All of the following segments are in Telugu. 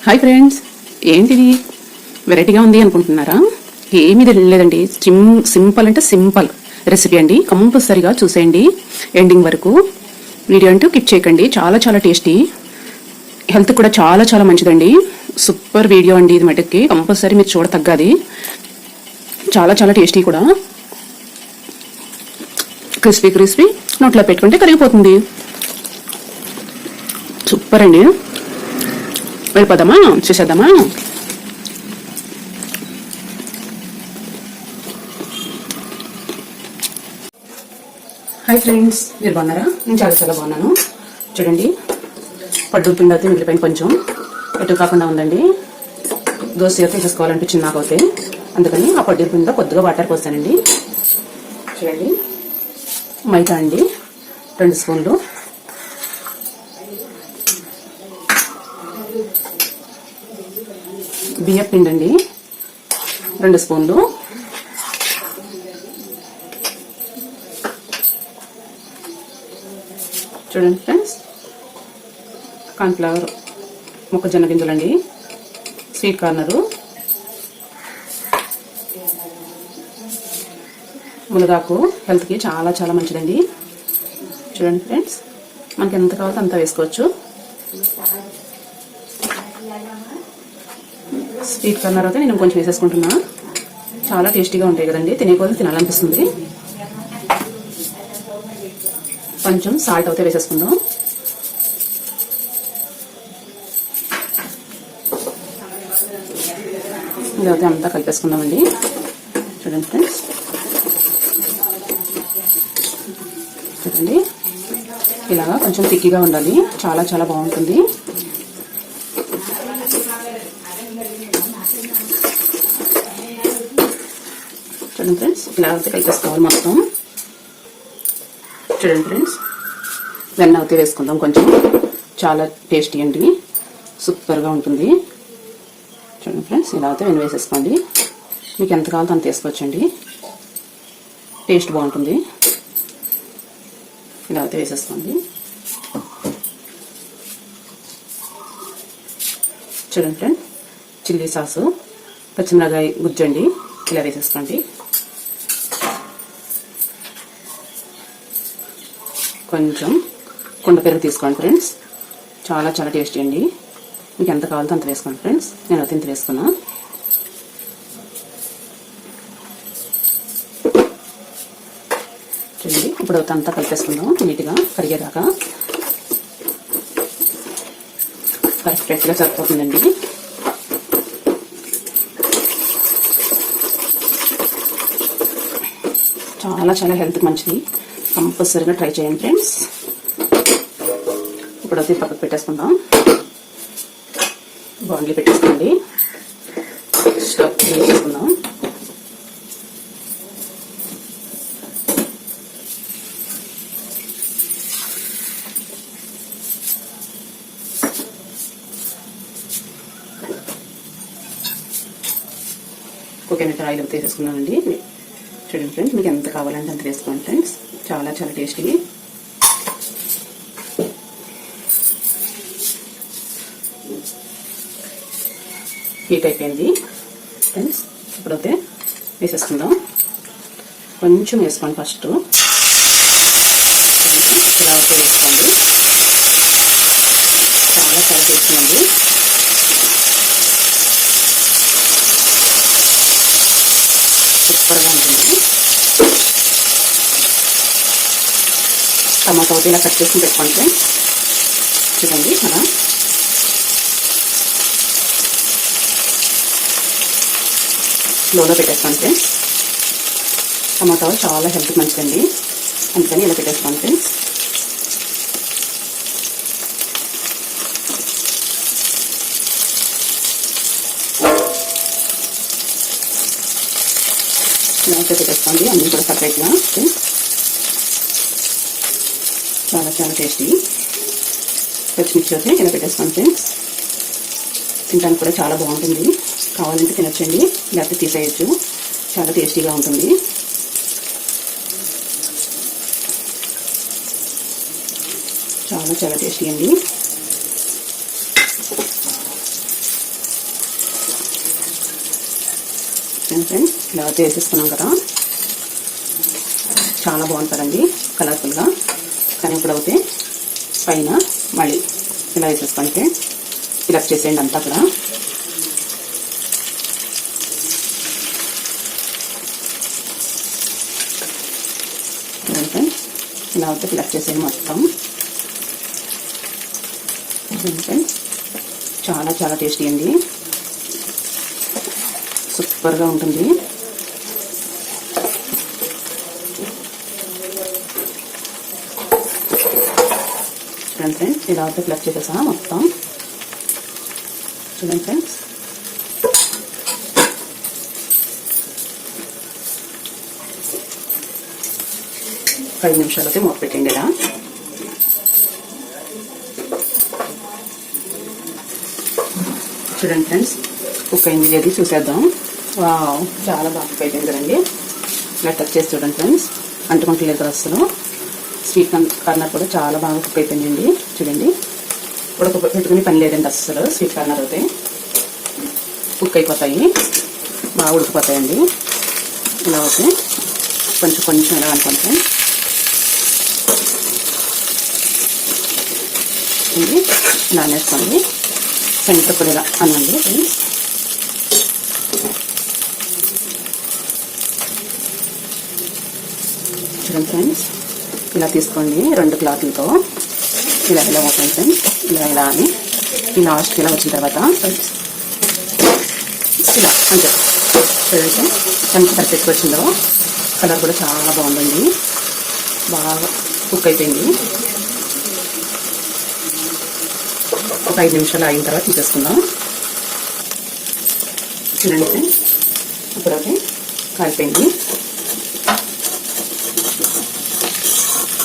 హాయ్ ఫ్రెండ్స్, ఏంటిది వెరైటీగా ఉంది అనుకుంటున్నారా? ఏమీ లేదండి, సింపుల్ అంటే సింపుల్ రెసిపీ అండి. కంపల్సరీగా చూసేయండి ఎండింగ్ వరకు. వీడియో అంటూ కిప్ చేయకండి. చాలా చాలా టేస్టీ, హెల్త్ కూడా చాలా చాలా మంచిదండి. సూపర్ వీడియో అండి ఇది. మటుకి కంపల్సరీ మీరు చూడతగ్గది. చాలా చాలా టేస్టీ కూడా. క్రిస్పీ క్రిస్పీ, నోట్లో పెట్టుకుంటే కరిగిపోతుంది. సూపర్ అండి. వెళ్ళిపోదామా, చూసేద్దామా? హాయ్ ఫ్రెండ్స్, మీరు బాగున్నారా? నేను చాలా చాలా బాగున్నాను. చూడండి, పడ్డు పిండి అయితే మిగిలిపోయిన కొంచెం ఎటు కాకుండా ఉందండి. దోశ అయితే చేసుకోవాలనిపించింది నాకు అయితే, అందుకని ఆ పడ్డు పిండిలో కొద్దిగా వాటర్ పోస్తానండి. చూడండి, మైదా అండి 2 స్పూన్లు, బియ్యం పిండి అండి 2 స్పూన్లు, చూడండి ఫ్రెండ్స్, కార్న్ఫ్లవర్, మొక్కజొన్న గింజలండి, స్వీట్ కార్నరు, మునగాకు హెల్త్కి చాలా చాలా మంచిదండి. చూడండి ఫ్రెండ్స్, మనకి ఎంత కావాలో అంత వేసుకోవచ్చు. స్వీట్ కార్నర్ అయితే నేను కొంచెం వేసేసుకుంటున్నా. చాలా టేస్టీగా ఉంటాయి కదండి, తినేకోసం తినాలనిపిస్తుంది. కొంచెం సాల్ట్ అయితే వేసేసుకుందాం. ఇదైతే అంతా కలిపేసుకుందామండి. చూడండి ఫ్రెండ్స్, చూడండి ఇలాగా కొంచెం తిక్కిగా ఉండాలి. చాలా చాలా బాగుంటుంది. చూడండి ఫ్రెండ్స్, ఇలా అయితే కలిపేసుకోవాలి మొత్తం. చూడండి ఫ్రెండ్స్, వెన్న అయితే వేసుకుందాం కొంచెం. చాలా టేస్టీ అండి, సూపర్గా ఉంటుంది. చూడండి ఫ్రెండ్స్, ఇలా అయితే వెన్న వేసేసుకోండి. మీకు ఎంత కావాలో అంత వేసుకోవచ్చండి, టేస్ట్ బాగుంటుంది. ఇలా అయితే వేసేసుకోండి. చూడండి ఫ్రెండ్, చిల్లీ సాసు, పచ్చిమిరకాయ గుజ్జండి, ఇలా వేసేసుకోండి. కొంచెం కుండ పెరుగు తీసుకోండి ఫ్రెండ్స్, చాలా చాలా టేస్టీ అండి. మీకు ఎంత కావాలో అంత వేసుకోండి ఫ్రెండ్స్. నేను అయితే ఇంత వేసుకున్నా. చూడండి, ఇప్పుడు అంతా కలిపేసుకుందాం నీట్గా కరిగేదాకా. పర్ఫెక్ట్గా సరిపోతుందండి. చాలా చాలా హెల్త్కి మంచిది, కంపల్సరీగా ట్రై చేయండి ఫ్రెండ్స్. ఇప్పుడు అయితే పక్కకు పెట్టేసుకుందాం. బాండ్లీ పెట్టేసుకోండి, స్టవ్ వేసేసుకుందాం. కోకోనట్ ఆయిల్ అయితే వేసేసుకున్నామండి. చూడండి ఫ్రెండ్స్, మీకు ఎంత కావాలంటే అంత వేసుకోండి ఫ్రెండ్స్. చాలా చాలా టేస్టీ. హీట్ అయిపోయింది ఫ్రెండ్స్. ఇప్పుడైతే వేసేసుకుందాం. కొంచెం వేసుకోండి ఫస్ట్, ఇలా అయితే వేసుకోండి. చాలా చాలా టేస్టీ అండి. సూపర్గా ఉంటుంది. టమాటో అయితే ఇలా కట్ చేసుకుని పెట్టుకోండి ఫ్రెండ్స్. చూడండి, అలా స్లోలో పెట్టేసుకోండి ఫ్రెండ్స్. టమాటో చాలా హెల్త్కి మంచిదండి, అందుకని ఇలా పెట్టేసుకోండి ఫ్రెండ్స్. ఇలా పెట్టేసుకోండి అన్నీ కూడా సపరేట్గా. చాలా చాలా టేస్టీ. పచ్చిమిర్చి అయితే ఇలా పెట్టేసుకోండి ఫ్రెండ్స్. తినడానికి కూడా చాలా బాగుంటుంది. కావాలంటే తినొచ్చండి, లేకపోతే తీసేయచ్చు. చాలా టేస్టీగా ఉంటుంది. చాలా చాలా టేస్టీ అండి. ఫ్రెండ్స్ ఇలా వేసేసుకున్నాం కదా, చాలా బాగుంటుందండి కలర్ఫుల్గా. కానీ ఇప్పుడు అయితే పైన మళ్ళీ ఇలా వేసేసుకోండి ఫ్రెండ్స్, ఇలా చేసేయండి అంతా కూడా. ఫ్రెండ్స్ ఇలా అయితే ఫిలప్ చేసేయండి మొత్తం. ఫ్రెండ్స్ చాలా చాలా టేస్టీ అండి, సూపర్గా ఉంటుంది. చూడండి ఫ్రెండ్స్ ఇలా అయితే ఫిలప్ చేసేసా మొత్తం. చూడండి ఫ్రెండ్స్ ఒక 5 నిమిషాలైతే మూత పెట్టండి ఇలా. చూడండి ఫ్రెండ్స్ కుక్ అయింది లేదు చూసేద్దాం. వావ్ చాలా బాగా కుక్ అయిపోయింది కదండి. ఇలా టచ్ చేసి చూడండి ఫ్రెండ్స్, అంటుకుంటలేదు కదా అసలు. స్వీట్ కార్నర్ కూడా చాలా బాగా కుక్ అయిపోయిందండి. చూడండి పెట్టుకుని పని లేదండి అస్సలు. స్వీట్ కార్నర్ అయితే కుక్ అయిపోతాయి, బాగా ఉడికిపోతాయండి. ఇలా అయితే కొంచెం కొంచెం ఇలా అనుకుంటే ఇది ఇలా వేసుకోండి. సెంటర్ కూడా ఇలా అనండి ఫ్రెండ్స్. చూడండి ఫ్రెండ్స్ ఇలా తీసుకోండి 2 క్లాత్లతో ఇలా ఇలా ఓపెన్ ఫ్రెండ్స్. ఇలా ఇలా అని ఈ లాస్ట్కి ఇలా వచ్చిన తర్వాత ఫ్రెండ్స్ ఇలా అంతే. చూడండి ఎంత పర్ఫెక్ట్గా వచ్చిందో. కలర్ కూడా చాలా బాగుందండి, బాగా కుక్ అయిపోయింది. ఒక 5 నిమిషాలు అయిన తర్వాత తీసేసుకుందాం. చూడండి ఫ్రెండ్స్ ఇప్పుడైతే కాలిపోయింది.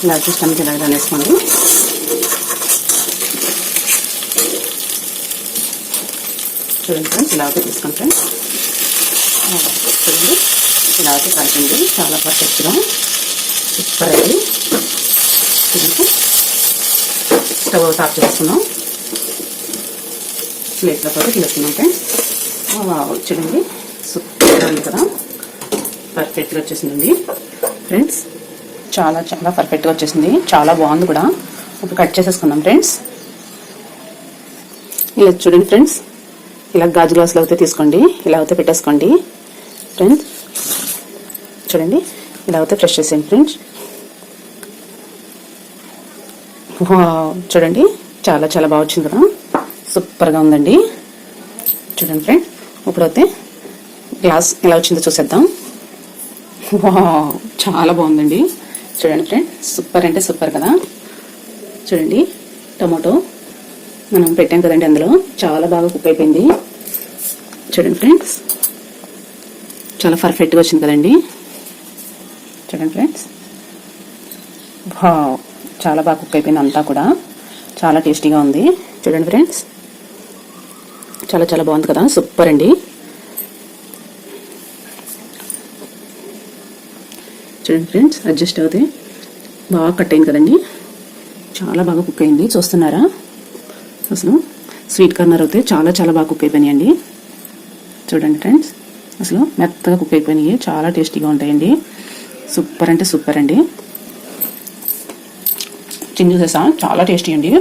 ఇలా సిస్టమ్కి ఇలా వేసుకోండి. చూడండి ఫ్రెండ్స్ ఇలా అయితే తీసుకోండి ఫ్రెండ్స్. చూడండి ఇలా అయితే కాల్చింది, చాలా పర్ఫెక్ట్గా సూపర్ అయింది. చూడండి స్టవ్ ఆఫ్ చేసుకున్నాం. ప్లేట్లో కూడా తీసుకున్నాం ఫ్రెండ్స్. చూడండి సూపర్ ఉంది కదా, పర్ఫెక్ట్గా వచ్చేసిందండి ఫ్రెండ్స్. చాలా చాలా పర్ఫెక్ట్గా వచ్చేసింది, చాలా బాగుంది కూడా. ఇప్పుడు కట్ చేసేసుకుందాం ఫ్రెండ్స్. ఇలా చూడండి ఫ్రెండ్స్, ఇలా గాజు గ్లాసులో అయితే తీసుకోండి, ఇలా అయితే పెట్టేసుకోండి ఫ్రెండ్స్. చూడండి ఇలా అయితే ఫ్రెష్ చేసేయండి ఫ్రెండ్స్. చూడండి చాలా చాలా బాగా వచ్చింది కదా, సూపర్గా ఉందండి. చూడండి ఫ్రెండ్స్ ఇప్పుడైతే గ్లాస్ ఎలా వచ్చిందో చూసేద్దాం. చాలా బాగుందండి. చూడండి ఫ్రెండ్స్ సూపర్ అంటే సూపర్ కదా. చూడండి టమాటో మనం పెట్టాం కదండి, అందులో చాలా బాగా కుక్ అయిపోయింది. చూడండి ఫ్రెండ్స్ చాలా పర్ఫెక్ట్గా వచ్చింది కదండి. చూడండి ఫ్రెండ్స్ చాలా బాగా కుక్ అయిపోయింది అంతా కూడా, చాలా టేస్టీగా ఉంది. చూడండి ఫ్రెండ్స్ చాలా చాలా బాగుంది కదా, సూపర్ అండి. చూడండి ఫ్రెండ్స్ అడ్జస్ట్ అవుతే బాగా కట్ అయింది కదండి, చాలా బాగా కుక్ అయింది. చూస్తున్నారా అసలు స్వీట్ కార్నర్ అయితే చాలా చాలా బాగా కుక్ అయిపోయినాయండి. చూడండి ఫ్రెండ్స్ అసలు మెత్తగా కుక్ అయిపోయినాయి, చాలా టేస్టీగా ఉంటాయండి. సూపర్ అంటే సూపర్ అండి. చిన్న చూసేసా చాలా టేస్టీ అండి.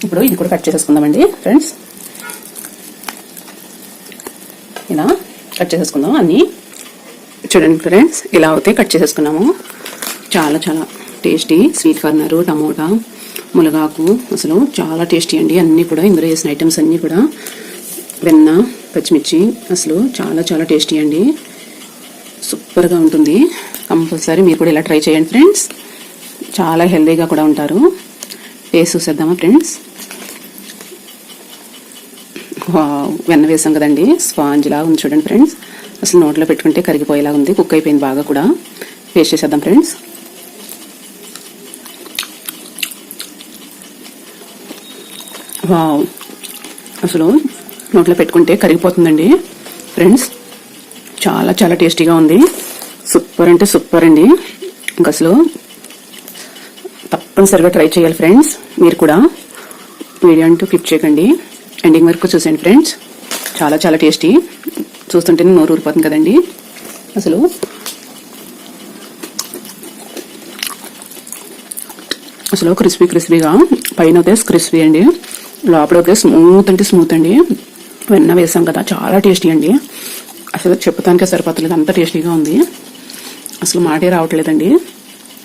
ఇప్పుడు ఇది కూడా కట్ చేసేసుకుందామండి ఫ్రెండ్స్. ఇలా కట్ చేసేసుకుందాం అన్నీ. చూడండి ఫ్రెండ్స్ ఇలా అయితే కట్ చేసేసుకున్నాము. చాలా చాలా టేస్టీ స్వీట్ కార్నర్, టమోటా, మునగాకు అసలు చాలా టేస్టీ అండి. అన్నీ కూడా ఇందులో వేసిన ఐటమ్స్ అన్నీ కూడా, వెన్న, పచ్చిమిర్చి అసలు చాలా చాలా టేస్టీ అండి, సూపర్గా ఉంటుంది. కంపల్సరీ మీరు కూడా ఇలా ట్రై చేయండి ఫ్రెండ్స్, చాలా హెల్దీగా కూడా ఉంటారు. టేస్ట్ చూసేద్దామా ఫ్రెండ్స్. వెన్న వేసాం కదండి, స్పాంజ్ లాగా ఉంది చూడండి ఫ్రెండ్స్. అసలు నోట్లో పెట్టుకుంటే కరిగిపోయేలా ఉంది, కుక్ అయిపోయింది బాగా కూడా. టేస్ట్ చేసేద్దాం ఫ్రెండ్స్. అసలు నోట్లో పెట్టుకుంటే కరిగిపోతుందండి ఫ్రెండ్స్, చాలా చాలా టేస్టీగా ఉంది. సూపర్ అంటే సూపర్ అండి. ఇంకా అసలు తప్పనిసరిగా ట్రై చేయాలి ఫ్రెండ్స్. మీరు కూడా వీడియో అంటూ క్లిక్ చేయకండి, ఎండింగ్ వరకు చూసేయండి ఫ్రెండ్స్. చాలా చాలా టేస్టీ. చూస్తుంటేనే నోరు ఊరిపోతుంది కదండి. అసలు క్రిస్పీగా పైన అయితే క్రిస్పీ అండి, లోపలైతే స్మూత్ అండి. వెన్న వేసాం కదా, చాలా టేస్టీ అండి. అసలు చెప్పుతానికే సరిపోతలేదు, అంత టేస్టీగా ఉంది. అసలు మాటే రావట్లేదండి.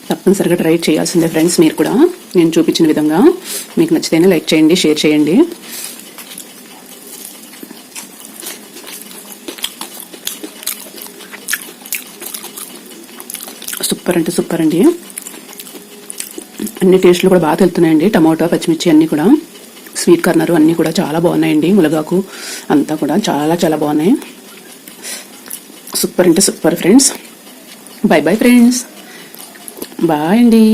తప్పనిసరిగా ట్రై చేయాల్సిందే ఫ్రెండ్స్. మీరు కూడా నేను చూపించిన విధంగా మీకు నచ్చితేనే లైక్ చేయండి, షేర్ చేయండి. సూపర్ అండి. అన్ని టేస్ట్లు కూడా బాగా తెలుతున్నాయండి. టమాటో, పచ్చిమిర్చి అన్నీ కూడా, స్వీట్ కార్నర్ అన్నీ కూడా చాలా బాగున్నాయండి. ములగాకు అంతా కూడా చాలా బాగున్నాయి. Super friends. Bye friends. Bye అండి.